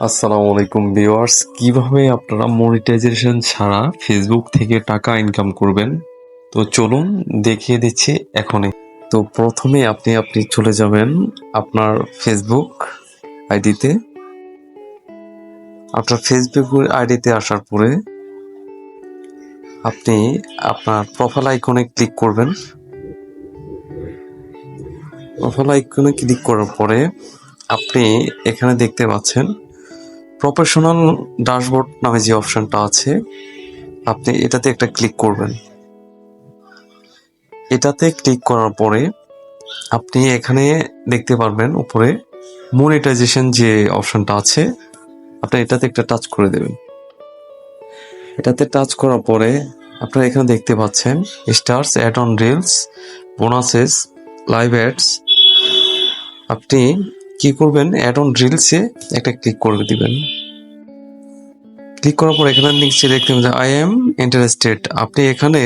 আসসালামু আলাইকুম ভিউয়ার্স, কিভাবে আপনারা মনিটাইজেশন ছাড়া ফেসবুক থেকে টাকা ইনকাম করবেন। তো চলুন দেখিয়ে দিচ্ছি এখনই। তো প্রথমে আপনি চলে যাবেন আপনার ফেসবুক আইডিতে। আপনার ফেসবুক আইডিতে আসার পরে আপনি আপনার প্রোফাইল আইকনে ক্লিক করবেন। প্রোফাইল আইকনে ক্লিক করার পরে আপনি এখানে দেখতে পাচ্ছেন প্রফেশনাল ড্যাশবোর্ড নামে যে অপশনটা আছে, আপনি এটাতে একটা ক্লিক করবেন। এটাতে ক্লিক করার পরে আপনি এখানে দেখতে পারবেন উপরে মনিটাইজেশন যে অপশনটা আছে, আপনি এটাতে একটা টাচ করে দেবেন। এটাতে টাচ করার পরে আপনারা এখানে দেখতে পাচ্ছেন stars, ad on reels, bonuses, live ads. আপনি কি করবেন, অ্যাড অন রিলসে একটা ক্লিক করে দিবেন। ক্লিক করার পর এখানে নিচে দেখতে পাবেন আই এম ইন্টারেস্টেড। আপনি এখানে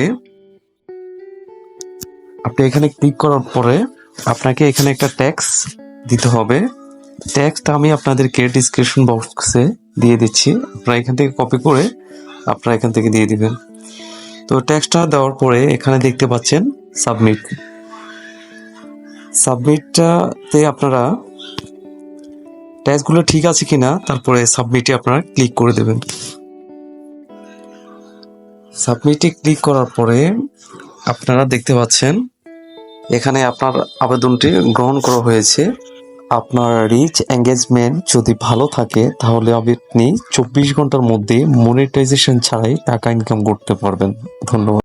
ক্লিক করার পরে আপনাকে এখানে একটা ট্যাক্স দিতে হবে। ট্যাক্সটা আমি আপনাদেরকে ডিসক্রিপশন বক্সে দিয়ে দিচ্ছি, আপনারা এখান থেকে কপি করে আপনারা এখান থেকে দিয়ে দিবেন। তো ট্যাক্সটা দেওয়ার পরে এখানে দেখতে পাচ্ছেন সাবমিটটাতে আপনারা ট্যাক্সগুলো ঠিক আছে কিনা, তারপরে সাবমিটে আপনারা ক্লিক করে দেবেন। সাবমিটে ক্লিক করার পরে আপনারা দেখতে পাচ্ছেন এখানে আপনার আবেদনটি গ্রহণ করা হয়েছে। আপনার রিচ এঙ্গেজমেন্ট যদি ভালো থাকে তাহলে আপনি 24 ঘন্টার মধ্যে মনিটাইজেশন ছাড়াই টাকা ইনকাম করতে পারবেন। ধন্যবাদ।